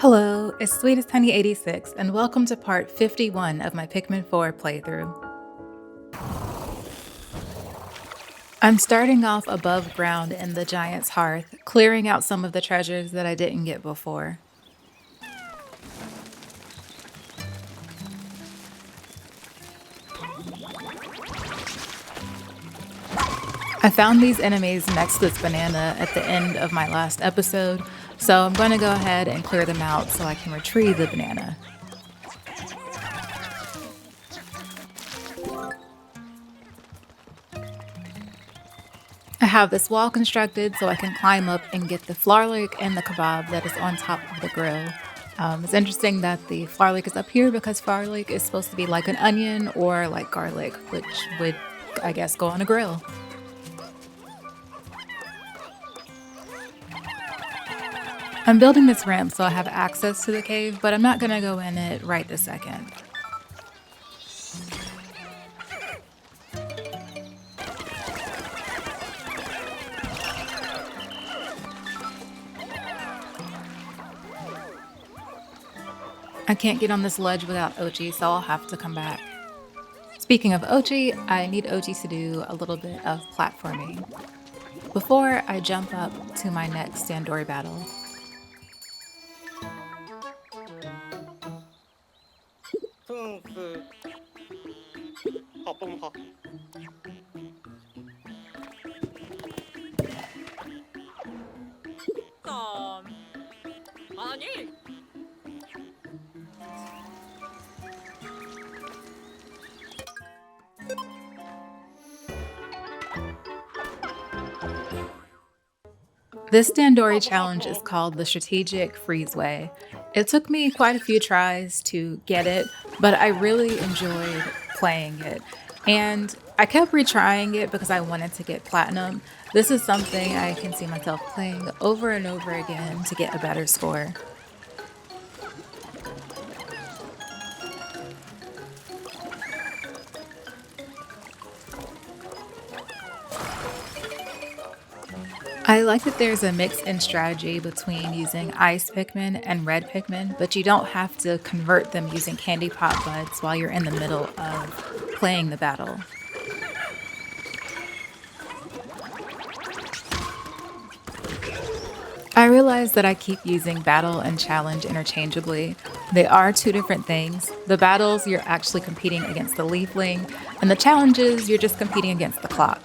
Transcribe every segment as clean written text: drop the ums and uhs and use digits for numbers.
Hello, it's Sweetest Honey 86, and welcome to part 51 of my Pikmin 4 playthrough. I'm starting off above ground in the Giant's Hearth, clearing out some of the treasures that I didn't get before. I found these enemies next to this banana at the end of my last episode, so I'm going to go ahead and clear them out so I can retrieve the banana. I have this wall constructed so I can climb up and get the flarlik and the kebab that is on top of the grill. It's interesting that the flarlik is up here because flarlik is supposed to be like an onion or like garlic, which would, I guess, go on a grill. I'm building this ramp so I have access to the cave, but I'm not going to go in it right this second. I can't get on this ledge without Ochi, so I'll have to come back. Speaking of Ochi, I need Ochi to do a little bit of platforming before I jump up to my next Dandori battle. This Dandori challenge is called the Strategic Freezeway. It took me quite a few tries to get it, but I really enjoyed playing it. And I kept retrying it because I wanted to get platinum. This is something I can see myself playing over and over again to get a better score. I like that there's a mix in strategy between using ice Pikmin and red Pikmin, but you don't have to convert them using candy pop buds while you're in the middle of playing the battle. I realize that I keep using battle and challenge interchangeably. They are two different things. The battles, you're actually competing against the leafling, and the challenges, you're just competing against the clock.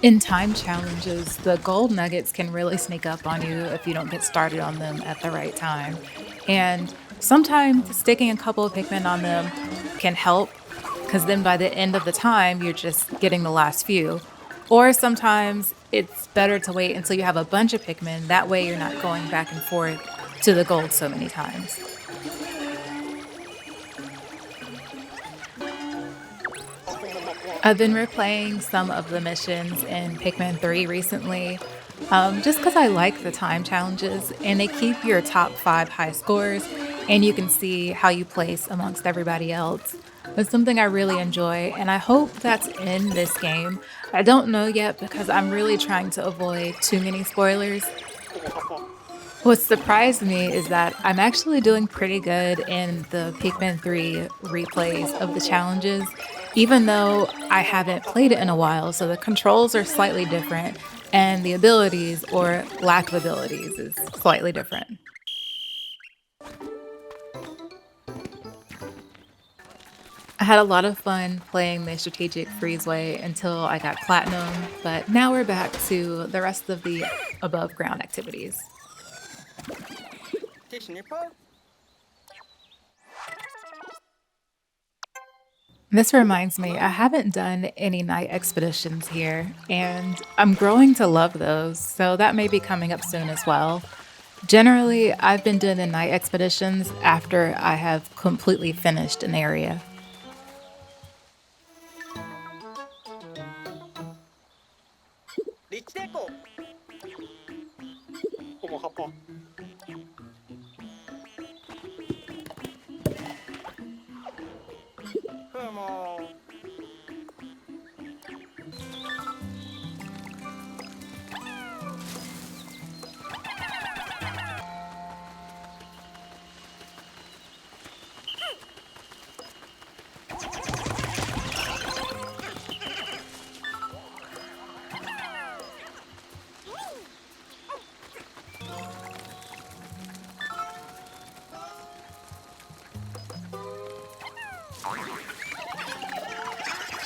In time challenges, the gold nuggets can really sneak up on you if you don't get started on them at the right time. And sometimes sticking a couple of Pikmin on them can help, because then by the end of the time, you're just getting the last few. Or sometimes it's better to wait until you have a bunch of Pikmin. That way you're not going back and forth to the gold so many times. I've been replaying some of the missions in Pikmin 3 recently, just because I like the time challenges, and they keep your top 5 high scores, and you can see how you place amongst everybody else. It's something I really enjoy, and I hope that's in this game. I don't know yet because I'm really trying to avoid too many spoilers. What surprised me is that I'm actually doing pretty good in the Pikmin 3 replays of the challenges, even though I haven't played it in a while, so the controls are slightly different, and the abilities, or lack of abilities, is slightly different. I had a lot of fun playing the Strategic Freezeway until I got platinum, but now we're back to the rest of the above ground activities. This reminds me, I haven't done any night expeditions here, and I'm growing to love those, so that may be coming up soon as well. Generally, I've been doing the night expeditions after I have completely finished an area.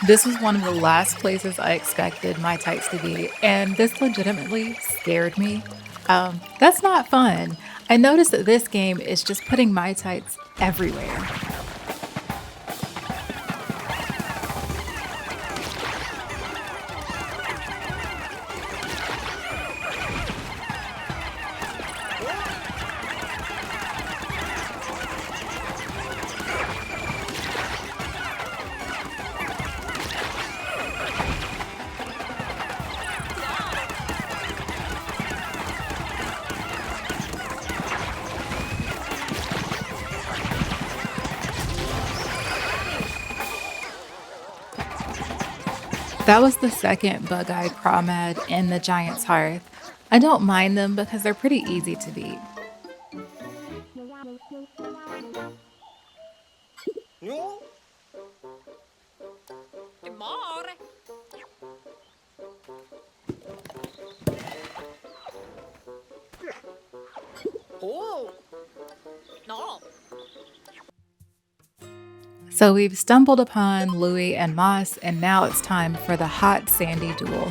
This was one of the last places I expected my tights to be, and this legitimately scared me. That's not fun. I noticed that this game is just putting my tights everywhere. That was the second bug-eyed Crawmad in the Giant's Hearth. I don't mind them because they're pretty easy to beat. So we've stumbled upon Louie and Moss, and now it's time for the hot sandy duel.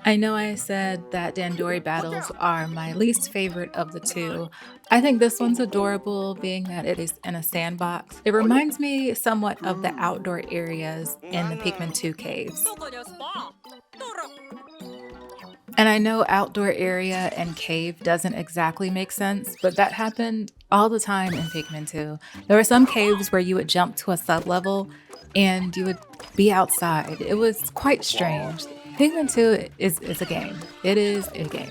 I know I said that Dandori battles are my least favorite of the two. I think this one's adorable, being that it is in a sandbox. It reminds me somewhat of the outdoor areas in the Pikmin 2 caves. And I know outdoor area and cave doesn't exactly make sense, but that happened all the time in Pikmin 2. There were some caves where you would jump to a sub-level and you would be outside. It was quite strange. Pikmin 2 is a game. It is a game.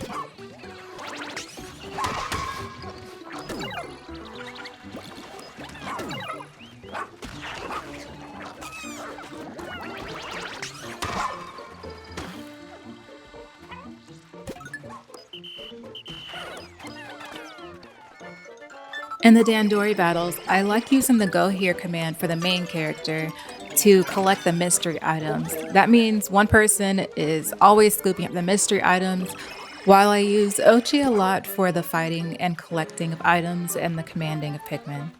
In the Dandori battles, I like using the Go Here command for the main character to collect the mystery items. That means one person is always scooping up the mystery items, while I use Ochi a lot for the fighting and collecting of items and the commanding of Pikmin.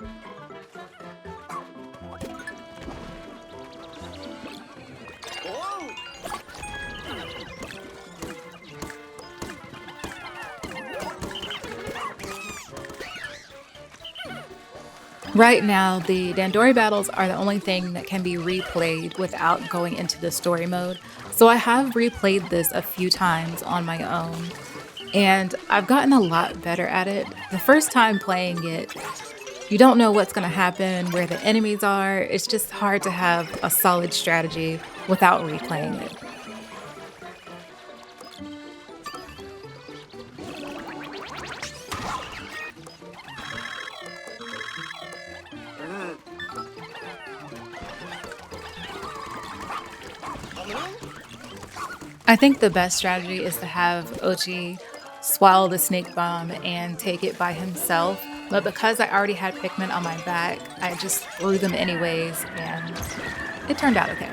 Right now, the Dandori battles are the only thing that can be replayed without going into the story mode. So I have replayed this a few times on my own, and I've gotten a lot better at it. The first time playing it, you don't know what's going to happen, where the enemies are. It's just hard to have a solid strategy without replaying it. I think the best strategy is to have Ochi swallow the snake bomb and take it by himself. But because I already had Pikmin on my back, I just threw them anyways, and it turned out okay.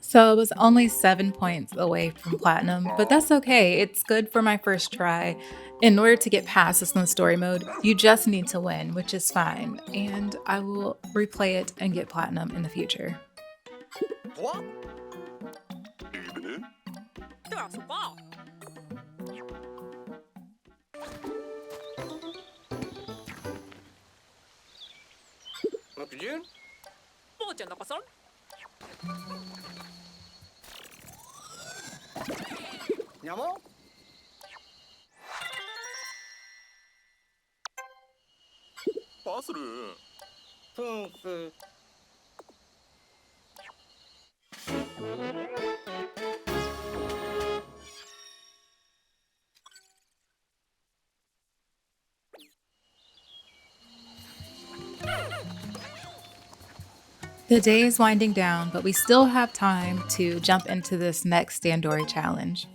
So I was only 7 points away from platinum, but that's okay. It's good for my first try. In order to get past this in story mode, you just need to win, which is fine. And I will replay it and get platinum in the future. The day is winding down, but we still have time to jump into this next Dandori challenge.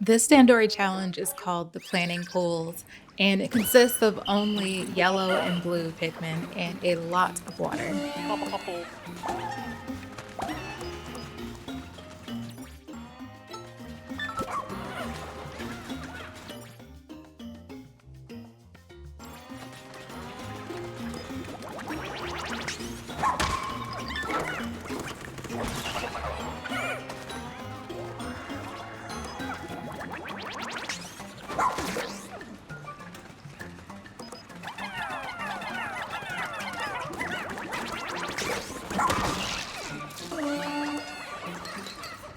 This Dandori challenge is called the Planning Pools, and it consists of only yellow and blue Pikmin and a lot of water.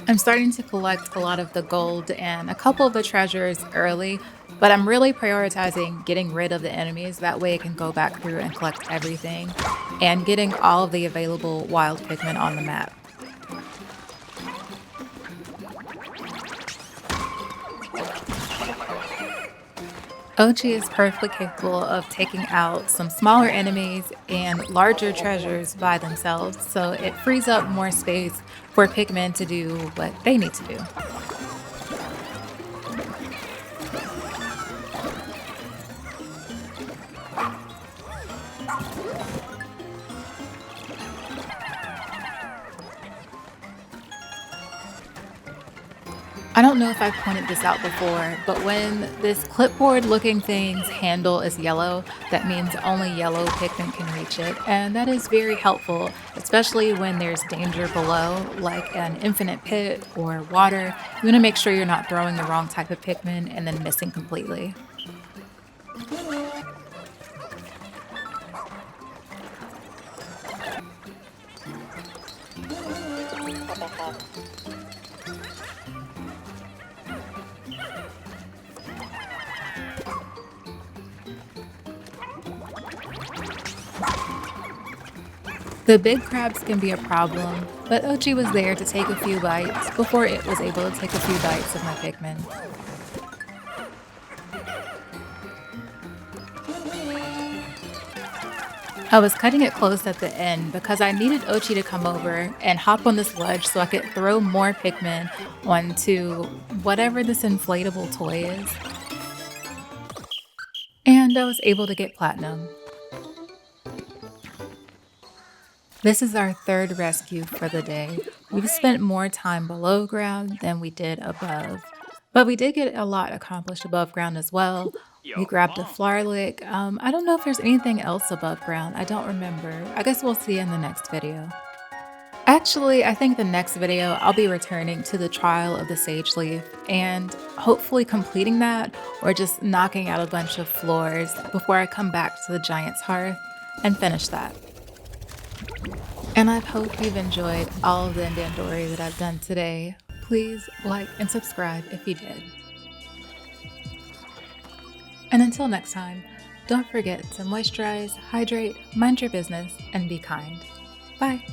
I'm starting to collect a lot of the gold and a couple of the treasures early, but I'm really prioritizing getting rid of the enemies. That way I can go back through and collect everything and getting all of the available wild Pikmin on the map. Ochi is perfectly capable of taking out some smaller enemies and larger treasures by themselves, so it frees up more space for Pikmin to do what they need to do. I don't know if I've pointed this out before, but when this clipboard looking thing's handle is yellow, that means only yellow Pikmin can reach it, and that is very helpful, especially when there's danger below, like an infinite pit or water. You want to make sure you're not throwing the wrong type of Pikmin and then missing completely. The big crabs can be a problem, but Ochi was there to take a few bites before it was able to take a few bites of my Pikmin. I was cutting it close at the end because I needed Ochi to come over and hop on this ledge so I could throw more Pikmin onto whatever this inflatable toy is. And I was able to get platinum. This is our third rescue for the day. We've spent more time below ground than we did above, but we did get a lot accomplished above ground as well. We grabbed a flower lick. I don't know if there's anything else above ground. I don't remember. I guess we'll see in the next video. Actually, I think the next video I'll be returning to the Trial of the Sage Leaf and hopefully completing that or just knocking out a bunch of floors before I come back to the Giant's Hearth and finish that. And I hope you've enjoyed all of the Dandori that I've done today. Please like and subscribe if you did. And until next time, don't forget to moisturize, hydrate, mind your business, and be kind. Bye.